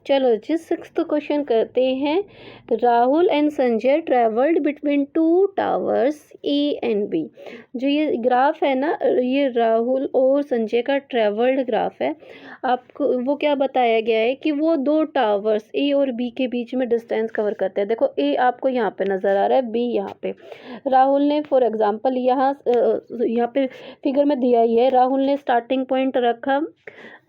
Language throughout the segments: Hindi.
चलो जी, सिक्स्थ क्वेश्चन करते हैं। Rahul and Sanjay travelled between two towers A and B. जो ये ग्राफ है ना, ये राहुल और संजय का ट्रेवल्ड ग्राफ है। आपको वो क्या बताया गया है कि वो दो टावर्स ए और बी के बीच में डिस्टेंस कवर करते हैं। देखो ए आपको यहाँ पे नज़र आ रहा है, बी यहाँ पे। राहुल ने फॉर एग्जांपल यहाँ पे फिगर में दिया ही है, राहुल ने स्टार्टिंग पॉइंट रखा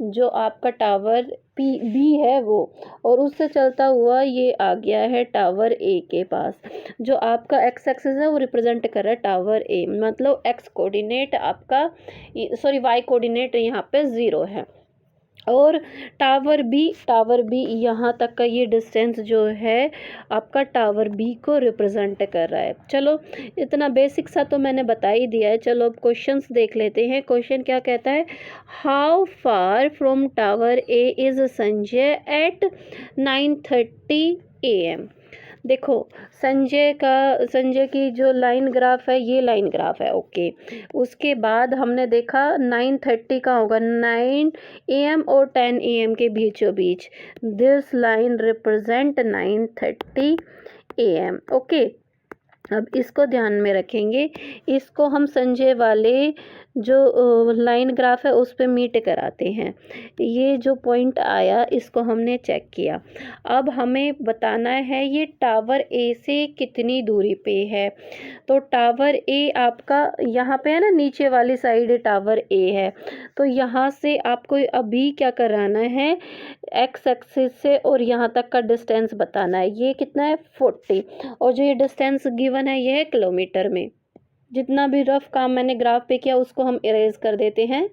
जो आपका टावर बी है वो, और उससे चलता हुआ ये आ गया है टावर ए के पास। जो आपका एक्स एक्सिस है वो रिप्रेजेंट कर रहा है टावर ए, मतलब एक्स कोऑर्डिनेट आपका, सॉरी वाई कोऑर्डिनेट यहाँ पे 0 है। और टावर बी यहाँ तक का ये डिस्टेंस जो है आपका टावर बी को रिप्रेजेंट कर रहा है। चलो इतना बेसिक सा तो मैंने बता ही दिया है। चलो अब क्वेश्चंस देख लेते हैं। क्वेश्चन क्या कहता है, how far from tower A is Sanjay at 9:30 AM। देखो संजय की जो लाइन ग्राफ है, ये लाइन ग्राफ है, ओके। उसके बाद हमने देखा 9:30 का होगा, 9 AM और 10 AM के बीचों बीच। This line represent 9:30 AM, okay. अब इसको ध्यान में रखेंगे। इसको हम संजय वाले जो लाइन ग्राफ है उस पे मीट कराते हैं। ये जो पॉइंट आया इसको हमने चेक किया। अब हमें बताना है ये टावर ए से कितनी दूरी पे है। तो टावर ए आपका यहाँ पे है ना, नीचे वाली साइड टावर ए है। तो यहाँ से आपको अभी क्या कराना है, एक्स एक्सिस से और यहाँ तक का डिस्टेंस बताना है। ये कितना है, 40। और जो ये डिस्टेंस गिवन है ये है किलोमीटर में। जितना भी रफ काम मैंने ग्राफ पे किया उसको हम इरेज कर देते हैं।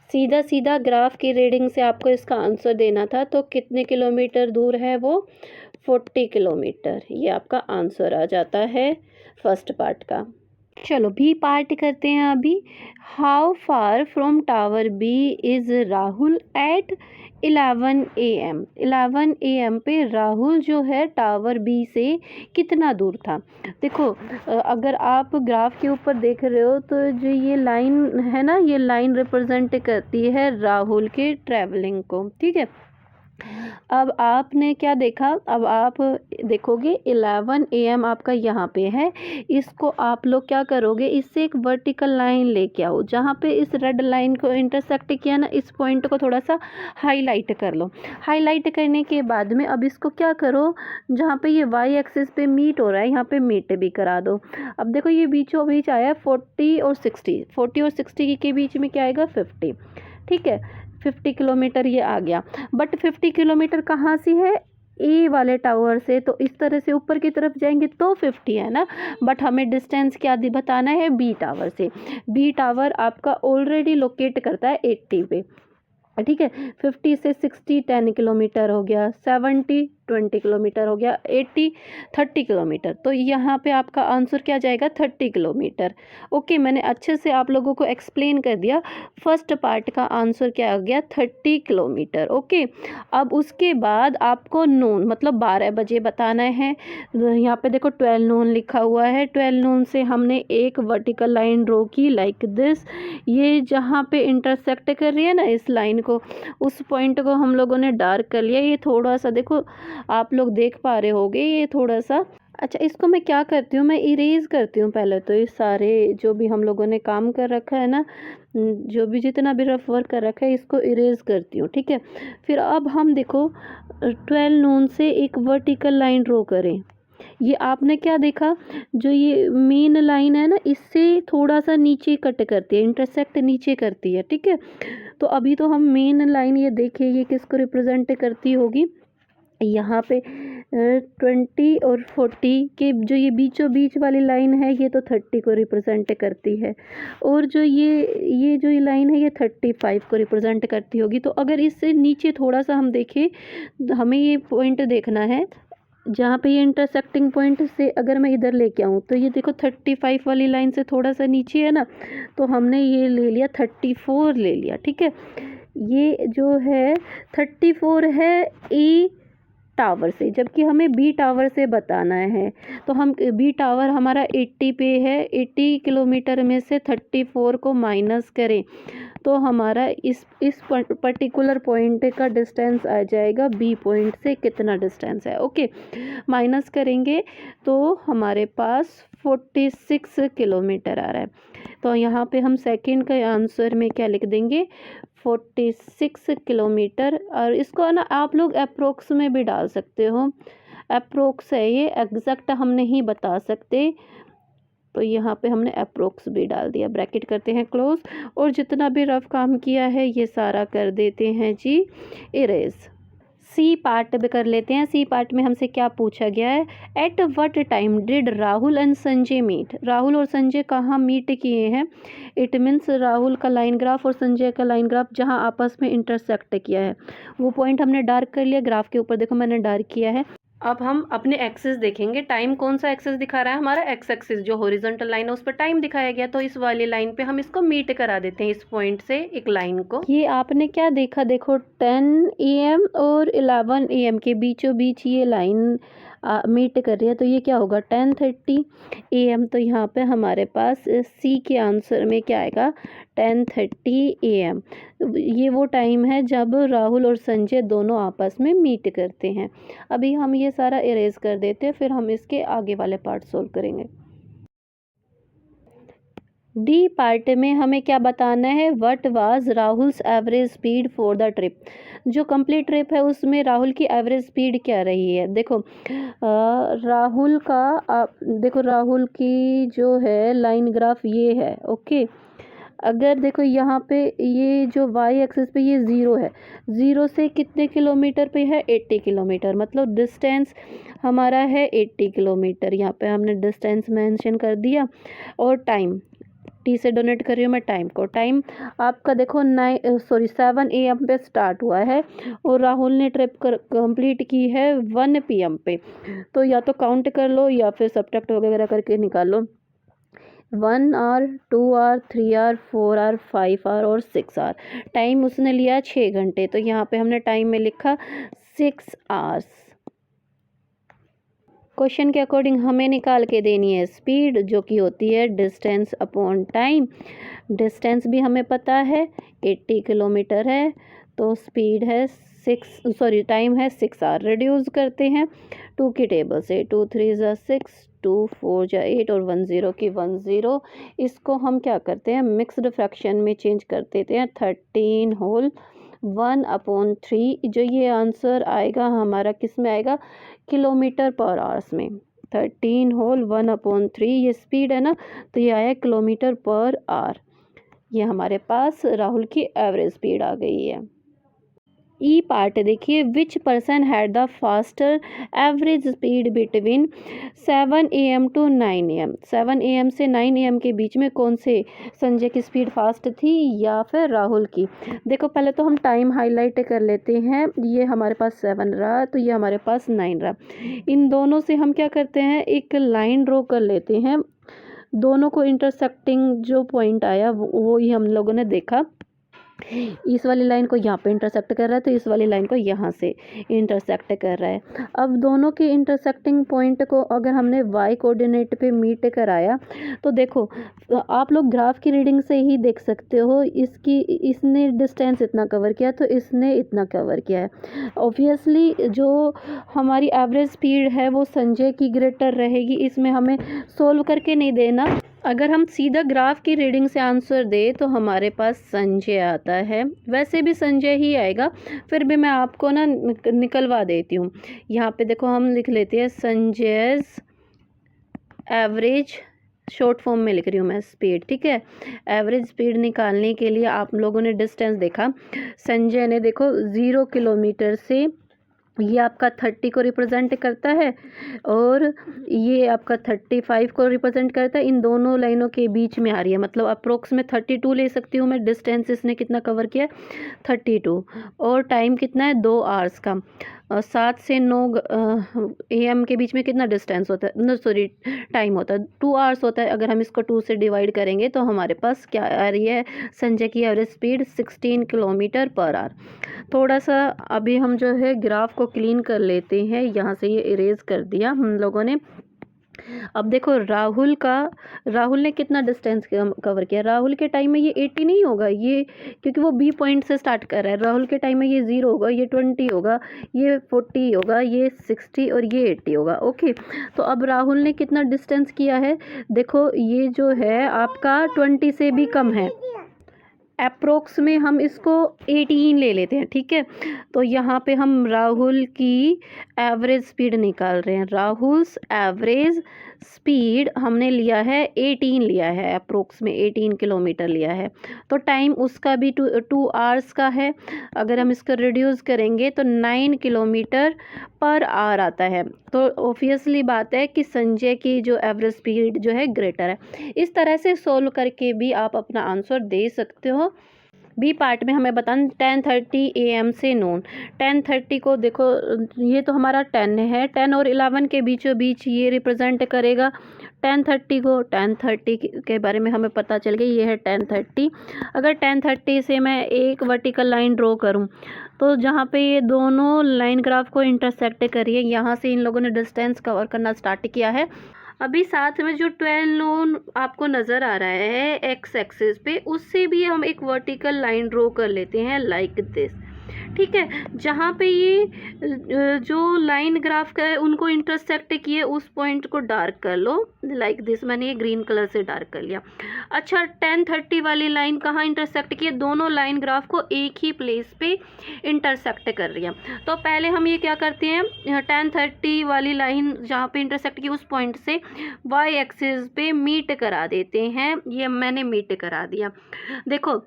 सीधा सीधा ग्राफ की रीडिंग से आपको इसका आंसर देना था। तो कितने किलोमीटर दूर है वो, 40 किलोमीटर। ये आपका आंसर आ जाता है फर्स्ट पार्ट का। चलो बी पार्ट करते हैं अभी। How far from tower B is Rahul at 11 AM। 11 AM पे राहुल जो है टावर बी से कितना दूर था। देखो अगर आप ग्राफ के ऊपर देख रहे हो तो जो ये लाइन है ना, ये लाइन रिप्रेजेंट करती है राहुल के ट्रैवलिंग को, ठीक है। अब आपने क्या देखा, अब आप देखोगे 11 AM आपका यहाँ पे है। इसको आप लोग क्या करोगे, इससे एक वर्टिकल लाइन लेके आओ। जहाँ पे इस रेड लाइन को इंटरसेक्ट किया ना, इस पॉइंट को थोड़ा सा हाईलाइट कर लो। हाईलाइट करने के बाद में अब इसको क्या करो, जहाँ पे ये वाई एक्सिस पे मीट हो रहा है यहाँ पे मीट भी करा दो। अब देखो ये बीचों बीच आया 40 और 60, 40 और 60 के बीच में क्या आएगा, 50, ठीक है। 50 किलोमीटर ये आ गया। बट 50 किलोमीटर कहाँ से है, ए वाले टावर से। तो इस तरह से ऊपर की तरफ जाएंगे तो 50 है ना। बट हमें डिस्टेंस क्या बताना है, बी टावर से। बी टावर आपका ऑलरेडी लोकेट करता है 80 पे, ठीक है। 50 से 60 10 किलोमीटर हो गया, 70 20 किलोमीटर हो गया, 80 30 किलोमीटर। तो यहाँ पे आपका आंसर क्या जाएगा, 30 किलोमीटर। ओके, मैंने अच्छे से आप लोगों को एक्सप्लेन कर दिया। फर्स्ट पार्ट का आंसर क्या आ गया, 30 किलोमीटर, ओके। अब उसके बाद आपको नून मतलब 12 बजे बताना है। यहाँ पे देखो 12 नून लिखा हुआ है। 12 नून से हमने एक वर्टिकल लाइन ड्रॉ की लाइक दिस। ये जहाँ पे इंटरसेक्ट कर रही है ना इस लाइन को, उस पॉइंट को हम लोगों ने डार्क कर लिया। ये थोड़ा सा देखो, आप लोग देख पा रहे होगे, ये थोड़ा सा, अच्छा इसको मैं क्या करती हूँ, मैं इरेज करती हूँ पहले तो। ये सारे जो भी हम लोगों ने काम कर रखा है ना, जो भी जितना भी रफ वर्क कर रखा है, इसको इरेज करती हूँ, ठीक है। फिर अब हम देखो 12 नून से एक वर्टिकल लाइन ड्रॉ करें। ये आपने क्या देखा, जो ये मेन लाइन है ना, इससे थोड़ा सा नीचे कट करती है, इंटरसेक्ट नीचे करती है, ठीक है। तो अभी तो हम मेन लाइन ये देखिए, ये किसको रिप्रेजेंट करती होगी, यहाँ पे 20 और 40 के जो ये बीचों बीच वाली लाइन है, ये तो 30 को रिप्रेजेंट करती है। और जो ये जो ये लाइन है, ये 35 को रिप्रेजेंट करती होगी। तो अगर इससे नीचे थोड़ा सा हम देखें, हमें ये पॉइंट देखना है जहाँ पे ये इंटरसेक्टिंग पॉइंट से अगर मैं इधर लेके आऊँ, तो ये देखो 35 वाली लाइन से थोड़ा सा नीचे है ना, तो हमने ये ले लिया 34 ले लिया, ठीक है। ये जो है 34 है ए टावर से, जबकि हमें बी टावर से बताना है। तो हम बी टावर हमारा 80 पे है, 80 किलोमीटर में से 34 को माइनस करें तो हमारा इस पर्टिकुलर पॉइंट का डिस्टेंस आ जाएगा बी पॉइंट से कितना डिस्टेंस है। ओके, माइनस करेंगे तो हमारे पास 46 किलोमीटर आ रहा है। तो यहाँ पे हम सेकंड के आंसर में क्या लिख देंगे, 46 किलोमीटर। और इसको ना आप लोग अप्रोक्स में भी डाल सकते हो, अप्रोक्स है ये, एग्जैक्ट हम नहीं बता सकते। तो यहाँ पे हमने अप्रोक्स भी डाल दिया, ब्रैकेट करते हैं क्लोज, और जितना भी रफ काम किया है ये सारा कर देते हैं जी इरेज। सी पार्ट भी कर लेते हैं। सी पार्ट में हमसे क्या पूछा गया है, at what time did Rahul and Sanjay meet. Rahul और संजय कहाँ मीट किए हैं। इट मीन्स राहुल का लाइन ग्राफ और संजय का लाइन ग्राफ जहाँ आपस में इंटरसेक्ट किया है वो पॉइंट हमने डार्क कर लिया। ग्राफ के ऊपर देखो मैंने डार्क किया है। अब हम अपने एक्सिस देखेंगे, टाइम कौन सा एक्सिस दिखा रहा है, हमारा एक्स एक्सिस जो हॉरिजॉन्टल लाइन है उस पर टाइम दिखाया गया। तो इस वाली लाइन पे हम इसको मीट करा देते हैं, इस पॉइंट से एक लाइन को। ये आपने क्या देखा, देखो 10 AM और 11 AM के बीचों बीच ये लाइन मीट कर रही है। तो ये क्या होगा 10:30 AM। तो यहाँ पे हमारे पास सी के आंसर में क्या आएगा 10:30 AM। ये वो टाइम है जब राहुल और संजय दोनों आपस में मीट करते हैं। अभी हम ये सारा इरेज कर देते हैं, फिर हम इसके आगे वाले पार्ट सोल्व करेंगे। डी पार्ट में हमें क्या बताना है, what was Rahul's average speed for the trip. जो कंप्लीट ट्रिप है उसमें राहुल की एवरेज स्पीड क्या रही है। देखो राहुल का देखो राहुल की जो है लाइन ग्राफ ये है। ओके, अगर देखो यहाँ पे ये जो वाई एक्सिस पे ये 0 है, 0 से कितने किलोमीटर पे है 80 किलोमीटर, मतलब डिस्टेंस हमारा है 80 किलोमीटर। यहाँ पे हमने डिस्टेंस मेंशन कर दिया। और टाइम टी से डोनेट कर रही हूँ मैं टाइम को। टाइम आपका देखो 7 AM पे स्टार्ट हुआ है और राहुल ने ट्रिप कंप्लीट की है 1 PM पे। तो या तो काउंट कर लो या फिर सब्ट्रैक्ट वगैरह करके निकालो। 1 hour, 2 hour, 3 hour, 4 hour, 5 hour और 6 आवर। टाइम उसने लिया 6 घंटे। तो यहाँ पे हमने टाइम में लिखा 6 आवर्स। क्वेश्चन के अकॉर्डिंग हमें निकाल के देनी है स्पीड, जो कि होती है डिस्टेंस अपॉन टाइम। डिस्टेंस भी हमें पता है 80 किलोमीटर है, तो स्पीड है टाइम है 6 आवर। रिड्यूस करते हैं 2 की टेबल से, 2 3 ज़ा 6, 2 4 ज़ा 8 और 1 0 की 1 0। इसको हम क्या करते हैं मिक्स्ड फ्रैक्शन में चेंज कर देते हैं, 13 होल 1/3। जो ये आंसर आएगा हमारा किस में आएगा, किलोमीटर पर आवर्स में। 13 होल 1/3 ये स्पीड है ना, तो ये आया किलोमीटर पर आवर। ये हमारे पास राहुल की एवरेज स्पीड आ गई है। ई पार्ट देखिए, which person had the faster average speed between 7 AM to 9 AM। 7 AM से 9 AM के बीच में कौन से संजय की स्पीड फास्ट थी या फिर राहुल की। देखो पहले तो हम टाइम हाईलाइट कर लेते हैं। ये हमारे पास 7 रहा, तो ये हमारे पास 9 रहा। इन दोनों से हम क्या करते हैं, एक लाइन ड्रॉ कर लेते हैं। दोनों को इंटरसेक्टिंग जो पॉइंट आया वो ही हम लोगों ने देखा। इस वाली लाइन को यहाँ पे इंटरसेक्ट कर रहा है, तो इस वाली लाइन को यहाँ से इंटरसेक्ट कर रहा है। अब दोनों के इंटरसेक्टिंग पॉइंट को अगर हमने वाई कोऑर्डिनेट पे मीट कराया, तो देखो आप लोग ग्राफ की रीडिंग से ही देख सकते हो, इसने डिस्टेंस इतना कवर किया तो इसने इतना कवर किया है। ऑब्वियसली जो हमारी एवरेज स्पीड है वो संजय की ग्रेटर रहेगी। इसमें हमें सोल्व करके नहीं देना, अगर हम सीधा ग्राफ की रीडिंग से आंसर दे तो हमारे पास संजय आता है। वैसे भी संजय ही आएगा, फिर भी मैं आपको ना निकलवा देती हूँ। यहाँ पे देखो हम लिख लेते हैं संजय's एवरेज, शॉर्ट फॉर्म में लिख रही हूँ मैं स्पीड, ठीक है। एवरेज स्पीड निकालने के लिए आप लोगों ने डिस्टेंस देखा, संजय ने देखो 0 किलोमीटर से ये आपका 30 को रिप्रेजेंट करता है और ये आपका 35 को रिप्रेजेंट करता है। इन दोनों लाइनों के बीच में आ रही है, मतलब अप्रोक्स में 32 ले सकती हूँ मैं। डिस्टेंस इसने कितना कवर किया 32 और टाइम कितना है 2 आवर्स का। 7 से 9 AM के बीच में कितना डिस्टेंस होता है, नो सॉरी टाइम होता है, 2 आवर्स होता है। अगर हम इसको 2 से डिवाइड करेंगे तो हमारे पास क्या आ रही है, संजय की average speed 16 kilometre per hour. थोड़ा सा अभी हम जो है ग्राफ को क्लीन कर लेते हैं, यहाँ से ये इरेज कर दिया हम लोगों ने। अब देखो राहुल ने कितना डिस्टेंस कवर किया। राहुल के टाइम में ये 80 नहीं होगा, ये क्योंकि वो बी पॉइंट से स्टार्ट कर रहा है। राहुल के टाइम में ये 0 होगा, ये 20 होगा, ये 40 होगा, ये 60 और ये 80 होगा। ओके, तो अब राहुल ने कितना डिस्टेंस किया है, देखो ये जो है आपका 20 से भी कम है। अप्रोक्स में हम इसको 18 ले लेते हैं, ठीक है। तो यहाँ पे हम राहुल की एवरेज स्पीड निकाल रहे हैं। राहुल्स एवरेज स्पीड हमने लिया है 18 लिया है, अप्रोक्स में 18 किलोमीटर लिया है। तो टाइम उसका भी 2 आवर्स का है। अगर हम इसको रिड्यूस करेंगे तो 9 किलोमीटर पर आवर आता है। तो ऑब्वियसली बात है कि संजय की जो एवरेज स्पीड जो है ग्रेटर है। इस तरह से सोल्व करके भी आप अपना आंसर दे सकते हो। बी पार्ट में हमें बताना 10:30 AM से नून। 10:30 को देखो, ये तो हमारा 10 है, 10 और 11 के बीचों बीच ये रिप्रेजेंट करेगा 10:30 को। 10:30 के बारे में हमें पता चल गया, ये है 10:30। अगर 10:30 से मैं एक वर्टिकल लाइन ड्रॉ करूं तो जहाँ पे ये दोनों लाइन ग्राफ को इंटरसेक्ट करिए, यहाँ से इन लोगों ने डिस्टेंस कवर करना स्टार्ट किया है। अभी साथ में जो 12 नोन आपको नज़र आ रहा है एक्स एक्सिस पे, उससे भी हम एक वर्टिकल लाइन ड्रॉ कर लेते हैं लाइक दिस, ठीक है। जहाँ पे ये जो लाइन ग्राफ का है उनको इंटरसेक्ट किए, उस पॉइंट को डार्क कर लो लाइक दिस। मैंने ये ग्रीन कलर से डार्क कर लिया। अच्छा, 10:30 वाली लाइन कहाँ इंटरसेक्ट की है, दोनों लाइन ग्राफ को एक ही प्लेस पे इंटरसेक्ट कर रही है। तो पहले हम ये क्या करते हैं, 10:30 वाली लाइन जहाँ पे इंटरसेक्ट की उस पॉइंट से वाई एक्सिस पे मीट करा देते हैं। ये मैंने मीट करा दिया। देखो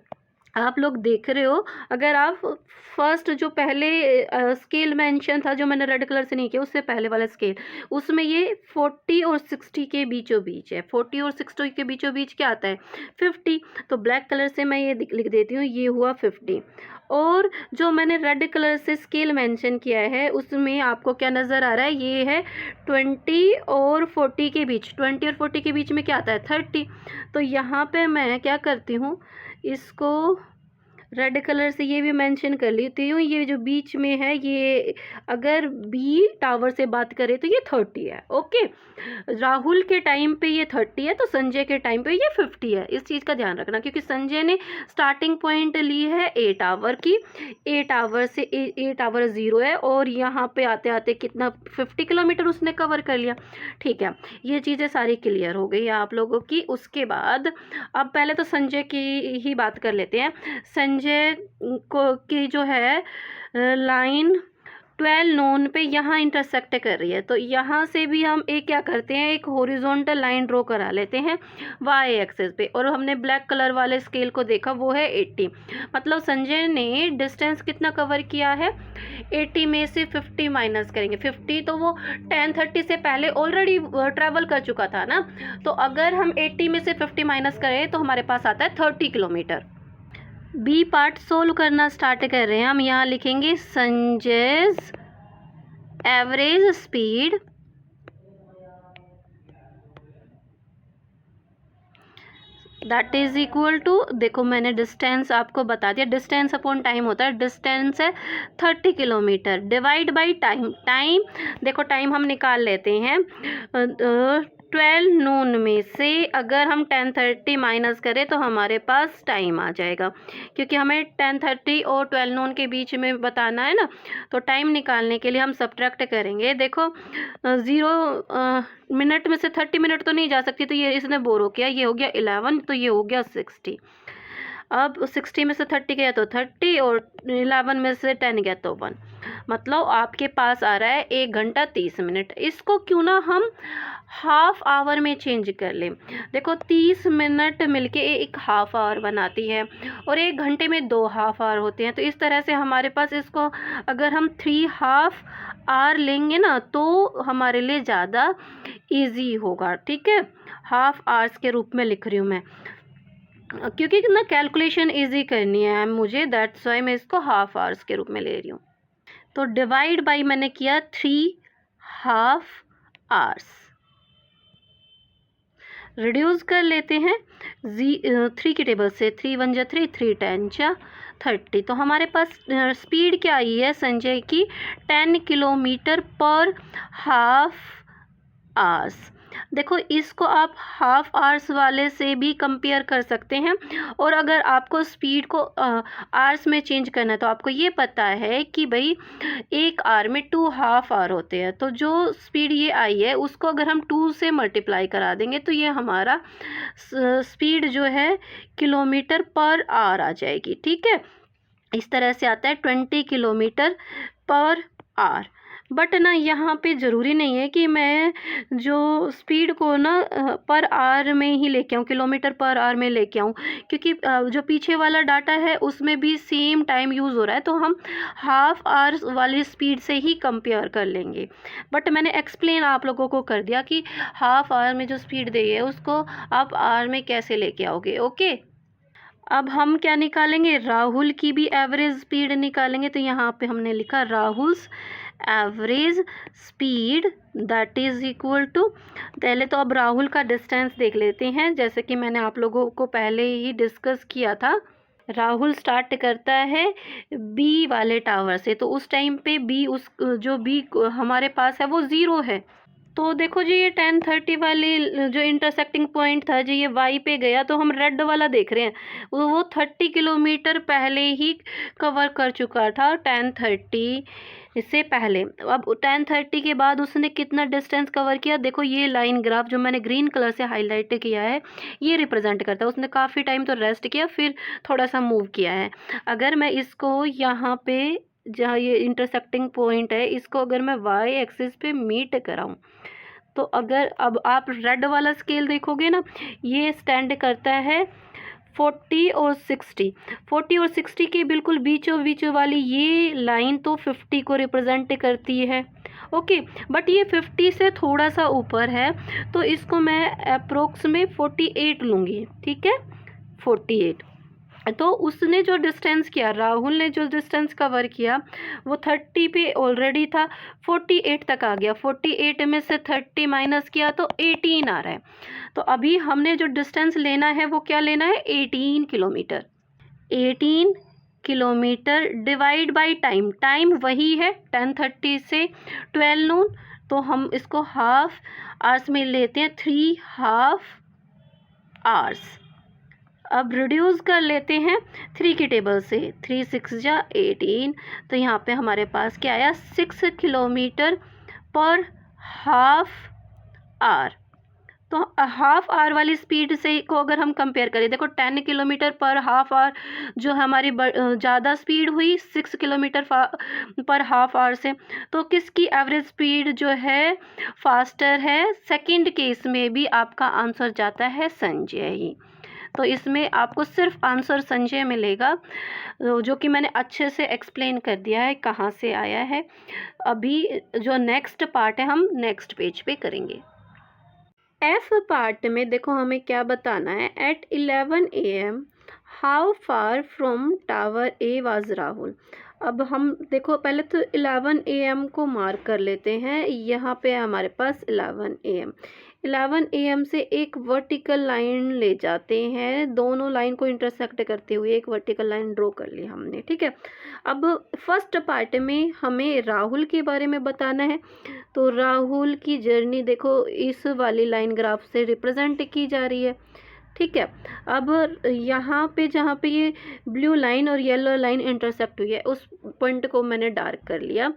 आप लोग देख रहे हो, अगर आप फर्स्ट जो पहले स्केल मेंशन था जो मैंने रेड कलर से नहीं किया, उससे पहले वाला स्केल, उसमें ये 40 और 60 के बीचों बीच है। 40 और 60 के बीचों बीच क्या आता है, 50। तो ब्लैक कलर से मैं ये लिख देती हूँ, ये हुआ 50। और जो मैंने रेड कलर से स्केल मेंशन किया है उसमें आपको क्या नज़र आ रहा है, ये है 20 और 40 के बीच। 20 और 40 के बीच में क्या आता है, 30। तो यहाँ पे मैं क्या करती हूँ, इसको रेड कलर से ये भी मेंशन कर लेती हूँ। ये जो बीच में है, ये अगर बी टावर से बात करें तो ये 30 है। ओके, राहुल के टाइम पे ये 30 है, तो संजय के टाइम पे ये 50 है। इस चीज़ का ध्यान रखना, क्योंकि संजय ने स्टार्टिंग पॉइंट ली है 8 आवर की। 8 आवर से 8 आवर 0 है, और यहाँ पे आते आते कितना 50 किलोमीटर उसने कवर कर लिया। ठीक है, ये चीज़ें सारी क्लियर हो गई आप लोगों की। उसके बाद अब पहले तो संजय की ही बात कर लेते हैं। संजय को की जो है लाइन 12 नोन पे यहाँ इंटरसेक्ट कर रही है, तो यहाँ से भी हम एक क्या करते हैं, एक हॉरिजॉन्टल लाइन ड्रॉ करा लेते हैं वाई एक्सिस पे। और हमने ब्लैक कलर वाले स्केल को देखा, वो है 80। मतलब संजय ने डिस्टेंस कितना कवर किया है, 80 में से 50 माइनस करेंगे। 50 तो वो 10:30 से पहले ऑलरेडी ट्रैवल कर चुका था ना। तो अगर हम 80 में से 50 माइनस करें तो हमारे पास आता है 30 किलोमीटर। बी पार्ट सोल्व करना स्टार्ट कर रहे हैं। हम यहाँ लिखेंगे Sanjay's average speed that is equal to, देखो मैंने डिस्टेंस आपको बता दिया, डिस्टेंस अपॉन टाइम होता है। डिस्टेंस है 30 kilometre divide by time. Time देखो, टाइम हम निकाल लेते हैं। 12 नून में से अगर हम 10:30 माइनस करें तो हमारे पास टाइम आ जाएगा, क्योंकि हमें 10:30 और 12 नून के बीच में बताना है ना। तो टाइम निकालने के लिए हम सब्ट्रैक्ट करेंगे। देखो 0 मिनट में से 30 मिनट तो नहीं जा सकती, तो ये इसने बोरो किया, ये हो गया 11, तो ये हो गया 60। अब 60 में से 30 गया तो 30, और 11 में से 10 गया तो 1। मतलब आपके पास आ रहा है 1 घंटा 30 मिनट। इसको क्यों ना हम हाफ आवर में चेंज कर लें। देखो 30 मिनट मिलके एक हाफ आवर बनाती है, और 1 घंटे में 2 हाफ आवर होते हैं। तो इस तरह से हमारे पास इसको अगर हम 3 हाफ आवर लेंगे ना तो हमारे लिए ज़्यादा इजी होगा। ठीक है, हाफ आवर्स के रूप में लिख रही हूँ मैं, क्योंकि ना कैलकुलेशन इजी करनी है मुझे, दैट्स वाई मैं इसको हाफ आवर्स के रूप में ले रही हूँ। तो डिवाइड बाई मैंने किया 3.5 आवर्स। रिड्यूस कर लेते हैं 3 की टेबल से, 3 1 जा 3, 3 10 जा 30। तो हमारे पास स्पीड क्या आई है संजय की, 10 किलोमीटर पर हाफ आवर्स। देखो इसको आप हाफ आवर्स वाले से भी कंपेयर कर सकते हैं, और अगर आपको स्पीड को आवर्स में चेंज करना है तो आपको ये पता है कि भाई एक आवर में 2 हाफ आवर होते हैं। तो जो स्पीड ये आई है उसको अगर हम 2 से मल्टीप्लाई करा देंगे तो ये हमारा स्पीड जो है किलोमीटर पर आवर आ जाएगी। ठीक है, इस तरह से आता है 20 किलोमीटर पर आवर। बट ना यहाँ पे ज़रूरी नहीं है कि मैं जो स्पीड को ना पर आवर में ही लेके आऊँ, किलोमीटर पर आवर में लेके आऊँ, क्योंकि जो पीछे वाला डाटा है उसमें भी सेम टाइम यूज़ हो रहा है, तो हम हाफ आवर्स वाली स्पीड से ही कंपेयर कर लेंगे। बट मैंने एक्सप्लेन आप लोगों को कर दिया कि हाफ आवर में जो स्पीड दी है उसको आप आवर में कैसे लेके आओगे। ओके, अब हम क्या निकालेंगे, राहुल की भी एवरेज स्पीड निकालेंगे। तो यहाँ पे हमने लिखा Rahul's average speed that is equal to, पहले तो अब राहुल का डिस्टेंस देख लेते हैं, जैसे कि मैंने आप लोगों को पहले ही डिस्कस किया था। राहुल स्टार्ट करता है बी वाले टावर से, तो उस टाइम पे बी, उस जो बी हमारे पास है वो 0 है। तो देखो जी ये 10:30 वाली जो इंटरसेक्टिंग पॉइंट था जी, ये वाई पे गया, तो हम रेड वाला देख रहे हैं वो 30 किलोमीटर पहले ही कवर कर चुका था 10:30 से पहले। अब 10:30 के बाद उसने कितना डिस्टेंस कवर किया, देखो ये लाइन ग्राफ जो मैंने ग्रीन कलर से हाईलाइट किया है ये रिप्रेजेंट करता है उसने काफ़ी टाइम तो रेस्ट किया, फिर थोड़ा सा मूव किया है। अगर मैं इसको यहाँ पे जहाँ ये इंटरसेक्टिंग पॉइंट है इसको अगर मैं वाई एक्सिस पे मीट कराऊँ, तो अगर अब आप रेड वाला स्केल देखोगे ना, ये स्टैंड करता है 40 और 60, 40 और 60 के बिल्कुल बीचों बीच वाली ये लाइन तो 50 को रिप्रेजेंट करती है। ओके, बट ये 50 से थोड़ा सा ऊपर है, तो इसको मैं अप्रोक्स में 48 लूँगी। ठीक है, 48। तो उसने जो डिस्टेंस किया, राहुल ने जो डिस्टेंस कवर किया वो 30 पे ऑलरेडी था, 48 तक आ गया। 48 में से 30 माइनस किया तो 18 आ रहा है। तो अभी हमने जो डिस्टेंस लेना है वो क्या लेना है, 18 kilometre. 18 kilometre divide by time, time वही है 10:30 से 12 नून, तो हम इसको हाफ आवर्स में लेते हैं, 3 हाफ आवर्स। अब रिड्यूस कर लेते हैं 3 की टेबल से, 3 6 जा 18, तो यहाँ पे हमारे पास क्या आया, 6 किलोमीटर पर हाफ आवर। तो हाफ आवर वाली स्पीड से को अगर हम कंपेयर करें, देखो 10 किलोमीटर पर हाफ आवर जो हमारी ज़्यादा स्पीड हुई 6 किलोमीटर पर हाफ आवर से, तो किसकी एवरेज स्पीड जो है फास्टर है, सेकंड केस में भी आपका आंसर जाता है संजय ही। तो इसमें आपको सिर्फ आंसर संजय मिलेगा, जो कि मैंने अच्छे से एक्सप्लेन कर दिया है कहाँ से आया है। अभी जो नेक्स्ट पार्ट है हम नेक्स्ट पेज पे करेंगे। एफ पार्ट में देखो हमें क्या बताना है, at 11 AM how far from tower A was Rahul. अब हम देखो पहले तो 11 AM को मार्क कर लेते हैं, यहाँ पे हमारे पास 11 AM। 11 AM से एक वर्टिकल लाइन ले जाते हैं, दोनों लाइन को इंटरसेक्ट करते हुए एक वर्टिकल लाइन ड्रॉ कर ली हमने। ठीक है, अब फर्स्ट पार्ट में हमें राहुल के बारे में बताना है। तो राहुल की जर्नी देखो इस वाली लाइन ग्राफ से रिप्रेजेंट की जा रही है। ठीक है, अब यहाँ पे जहाँ पे ये ब्लू लाइन और येलो लाइन इंटरसेक्ट हुई है उस पॉइंट को मैंने डार्क कर लिया।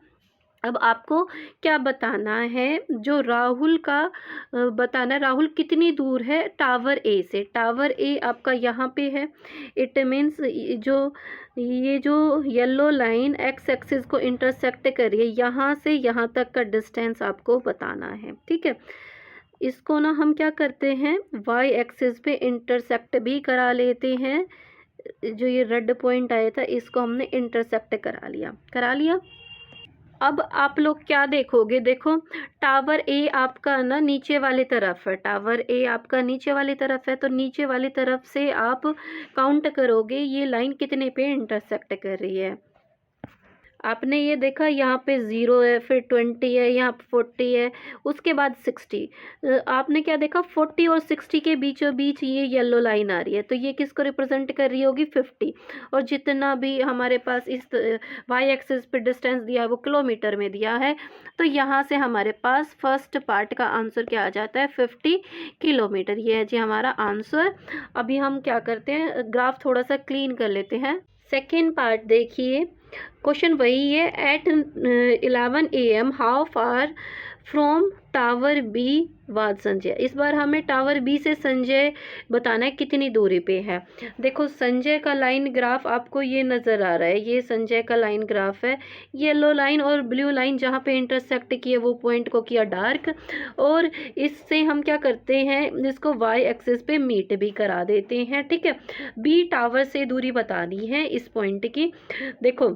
अब आपको क्या बताना है, जो राहुल का बताना है, राहुल कितनी दूर है टावर ए से। टावर ए आपका यहाँ पे है, इट मीन्स ये जो येलो लाइन एक्स एक्सिस को इंटरसेक्ट कर रही है, यहाँ से यहाँ तक का डिस्टेंस आपको बताना है। ठीक है, इसको ना हम क्या करते हैं, वाई एक्सिस पे इंटरसेक्ट भी करा लेते हैं। जो ये रेड पॉइंट आया था इसको हमने इंटरसेक्ट करा लिया। अब आप लोग क्या देखोगे, देखो टावर ए आपका ना नीचे वाली तरफ है, टावर ए आपका नीचे वाली तरफ है, तो नीचे वाली तरफ से आप काउंट करोगे ये लाइन कितने पे इंटरसेक्ट कर रही है। आपने ये देखा यहाँ पे 0 है, फिर 20 है, यहाँ पे 40 है, उसके बाद 60। आपने क्या देखा 40 और 60 के बीचों बीच ये येलो लाइन आ रही है, तो ये किसको रिप्रेजेंट कर रही होगी 50। और जितना भी हमारे पास इस वाई एक्सिस पे डिस्टेंस दिया है वो किलोमीटर में दिया है, तो यहाँ से हमारे पास फर्स्ट पार्ट का आंसर क्या आ जाता है 50 किलोमीटर। ये है जी हमारा आंसर। अभी हम क्या करते हैं, ग्राफ थोड़ा सा क्लीन कर लेते हैं। सेकेंड पार्ट देखिए, क्वेश्चन वही है, at 11 AM how far from tower B was Sanjay. इस बार हमें टावर बी से संजय बताना है कितनी दूरी पे है। देखो संजय का लाइन ग्राफ आपको ये नज़र आ रहा है, ये संजय का लाइन ग्राफ है। येलो लाइन और ब्लू लाइन जहाँ पे इंटरसेक्ट किए वो पॉइंट को किया डार्क, और इससे हम क्या करते हैं, इसको वाई एक्सिस पे मीट भी करा देते हैं, ठीक है। बी टावर से दूरी बतानी है इस पॉइंट की। देखो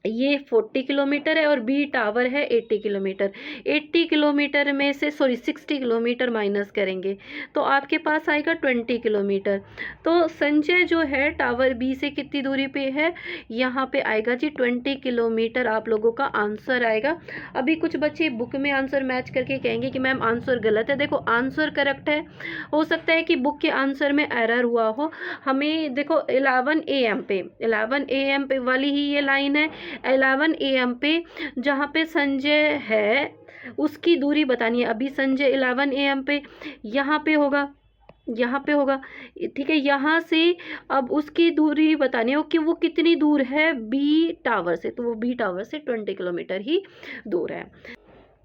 ये 40 किलोमीटर है और बी टावर है 80 किलोमीटर। 80 किलोमीटर में से 60 किलोमीटर माइनस करेंगे तो आपके पास आएगा 20 किलोमीटर। तो संजय जो है टावर बी से कितनी दूरी पे है, यहाँ पे आएगा जी 20 किलोमीटर आप लोगों का आंसर आएगा। अभी कुछ बच्चे बुक में आंसर मैच करके कहेंगे कि मैम आंसर गलत है। देखो आंसर करेक्ट है, हो सकता है कि बुक के आंसर में एरर हुआ हो। हमें देखो 11 AM पे, 11 AM पे वाली ही ये लाइन है। 11 AM पे जहाँ पे संजय है उसकी दूरी बतानी है। अभी संजय 11 AM पे यहाँ पे होगा, यहाँ पे होगा, ठीक है। यहाँ से अब उसकी दूरी बतानी है कि वो कितनी दूर है बी टावर से, तो वो बी टावर से 20 किलोमीटर ही दूर है।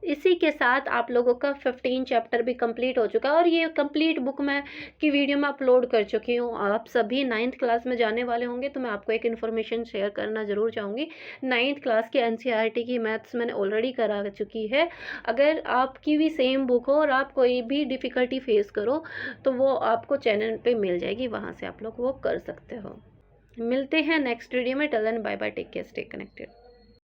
इसी के साथ आप लोगों का 15 चैप्टर भी कंप्लीट हो चुका है और ये कंप्लीट बुक मैं की वीडियो में अपलोड कर चुकी हूँ। आप सभी 9th क्लास में जाने वाले होंगे तो मैं आपको एक इन्फॉर्मेशन शेयर करना ज़रूर चाहूँगी। 9th क्लास की NCERT की मैथ्स मैंने ऑलरेडी करा चुकी है। अगर आपकी भी सेम बुक हो और आप कोई भी डिफ़िकल्टी फेस करो तो वो आपको चैनल पर मिल जाएगी, वहाँ से आप लोग वो कर सकते हो। मिलते हैं नेक्स्ट वीडियो में। Till then bye bye, take care, stay connected.